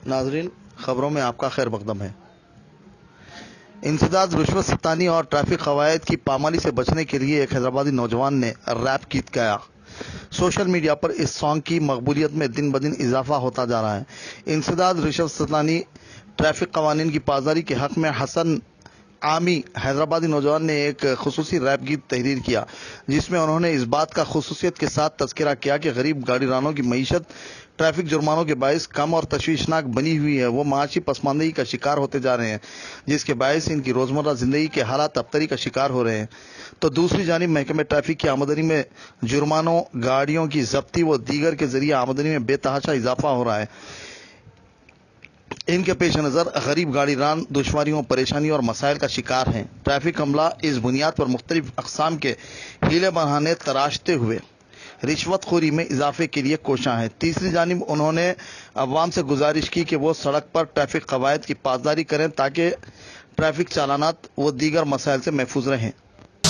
नाजरीन, खबरों में आपका खैर मकदम है। इंसदाद रिश्वत सतानी और ट्रैफिक कवायद की पामाली से बचने के लिए एक हैदराबादी नौजवान ने रैप गीत गाया। सोशल मीडिया पर इस सॉन्ग की मकबूलियत में दिन ब दिन इजाफा होता जा रहा है। इंसदाद रिश्वत सतानी ट्रैफिक कवानीन की पासदारी के हक में हसन आमी हैदराबादी नौजवान ने एक खुसूसी रैप गीत तहरीर किया, जिसमें उन्होंने इस बात का खुसूसियत के साथ तज़किरा किया कि गरीब गाड़ीरानों की मईशत ट्रैफिक जुर्मानों के बायस कम और तशवीशनाक बनी हुई है। वो माशी पसमानदगी का शिकार होते जा रहे हैं, जिसके बायस इनकी रोज़मर्रा ज़िंदगी के हालात तब्तरी का शिकार हो रहे हैं। तो दूसरी जानिब महकमे ट्रैफिक की आमदनी में जुर्मानों, गाड़ियों की जब्ती व दीगर के जरिए आमदनी में बेतहाशा इजाफा हो रहा है। इनके पेश नज़र गरीब गाड़ीरान दुश्वारियों, परेशानी और मसाइल का शिकार हैं। ट्रैफिक अमला इस बुनियाद पर मुख्तलिफ अक़साम के हीले बहाने तराशते हुए रिश्वतखोरी में इजाफे के लिए कोशां हैं। तीसरी जानिब उन्होंने अवाम से गुजारिश की कि वो सड़क पर ट्रैफिक कवायद की पासदारी करें ताकि ट्रैफिक चालानात व दीगर मसाइल से महफूज रहें।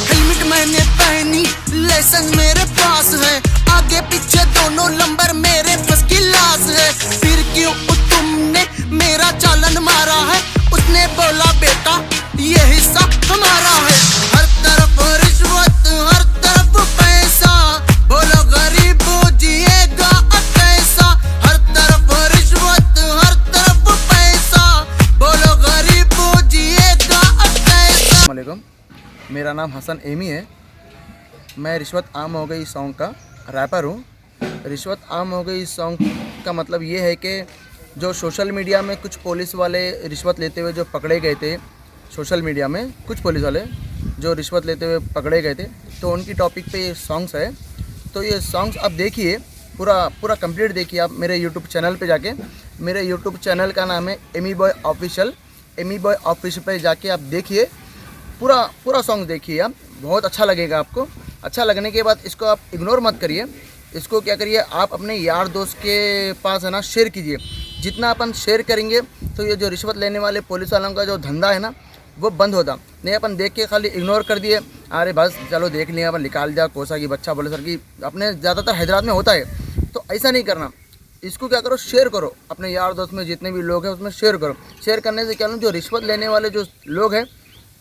हेलमेट मैंने पहनी, लाइसेंस मेरे पास है, आगे पीछे दोनों नंबर मेरे बस की लाश है। फिर क्यों तुमने मेरा चालन मारा है? उसने बोला बेटा ये हिस्सा हमारा है। हर तरफ रिश्वत, हर तरफ पैसा, बोलो गरीब जिएगा कैसा? हर तरफ रिश्वत, हर तरफ पैसा, बोलो गरीब जिएगा कैसा? वालेकुम, मेरा नाम हसन एमी है। मैं रिश्वत आम हो गई सॉन्ग का रैपर हूँ। रिश्वत आम हो गई सॉन्ग का मतलब ये है कि जो सोशल मीडिया में कुछ पुलिस वाले रिश्वत लेते हुए जो पकड़े गए थे, सोशल मीडिया में कुछ पुलिस वाले जो रिश्वत लेते हुए पकड़े गए थे, तो उनकी टॉपिक पे ये सॉन्ग्स है। तो ये सॉन्ग्स आप देखिए, पूरा कंप्लीट देखिए आप मेरे यूट्यूब चैनल पे जाके। मेरे यूट्यूब चैनल का नाम है Amy boy official. Amy boy official पे जाके आप देखिए, पूरा सॉन्ग देखिए, आप बहुत अच्छा लगेगा आपको। अच्छा लगने के बाद इसको आप इग्नोर मत करिए, इसको क्या करिए आप अपने यार दोस्त के पास है ना शेयर कीजिए। जितना अपन शेयर करेंगे तो ये जो रिश्वत लेने वाले पुलिस वालों का जो धंधा है ना वो बंद होता। नहीं अपन देख के खाली इग्नोर कर दिए, अरे बस चलो देख लिया, अपन निकाल दिया कोसा की बच्चा बोले सर की, अपने ज़्यादातर हैदराबाद में होता है। तो ऐसा नहीं करना, इसको क्या करो शेयर करो, अपने यार दोस्त में जितने भी लोग हैं उसमें शेयर करो। शेयर करने से क्या जो रिश्वत लेने वाले जो लोग हैं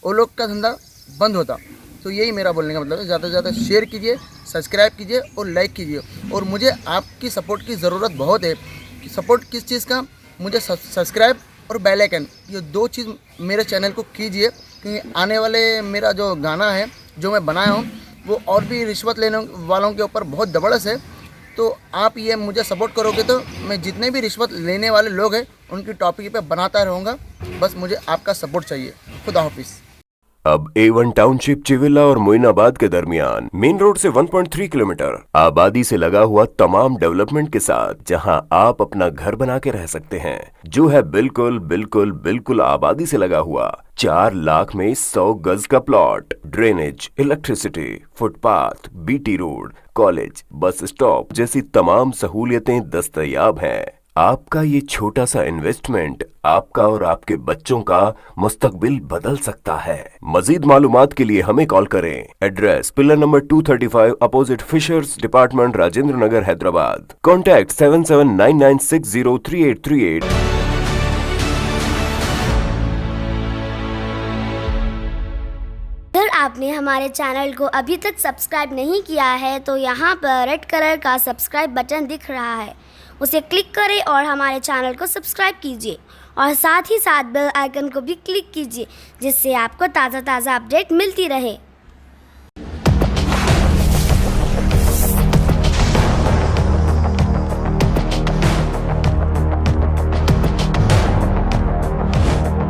वो लोग का धंधा बंद होता। तो यही मेरा बोलने का मतलब है, ज़्यादा से ज़्यादा शेयर कीजिए, सब्सक्राइब कीजिए और लाइक कीजिए। और मुझे आपकी सपोर्ट की ज़रूरत बहुत है। सपोर्ट किस चीज़ का? मुझे सब्सक्राइब और बेल आइकन, ये दो चीज़ मेरे चैनल को कीजिए, क्योंकि आने वाले मेरा जो गाना है जो मैं बनाया हूँ वो और भी रिश्वत लेने वालों के ऊपर बहुत ज़बरदस्त है। तो आप ये मुझे सपोर्ट करोगे तो मैं जितने भी रिश्वत लेने वाले लोग हैं उनकी टॉपिक पे बनाता रहूँगा। बस मुझे आपका सपोर्ट चाहिए। खुदा हाफिज़। अब A1 टाउनशिप चिविला और मोइनाबाद के दरमियान मेन रोड से 1.3 किलोमीटर आबादी से लगा हुआ तमाम डेवलपमेंट के साथ जहां आप अपना घर बना के रह सकते हैं, जो है बिल्कुल आबादी से लगा हुआ। 4 लाख में 100 गज का plot, drainage, electricity, footpath, BT road, college, bus stop जैसी तमाम सहूलियतें दस्तयाब हैं। आपका ये छोटा सा इन्वेस्टमेंट आपका और आपके बच्चों का मुस्तकबिल बदल सकता है। मजीद मालूमात के लिए हमें कॉल करें। Address pillar number 235 opposite fishers department, Rajendra Nagar, Hyderabad. Contact 7799603838। अगर आपने हमारे चैनल को अभी तक सब्सक्राइब नहीं किया है तो यहाँ पर रेड कलर का सब्सक्राइब बटन दिख रहा है, उसे क्लिक करें और हमारे चैनल को सब्सक्राइब कीजिए और साथ ही साथ बेल आइकन को भी क्लिक कीजिए, जिससे आपको ताज़ा अपडेट मिलती रहे।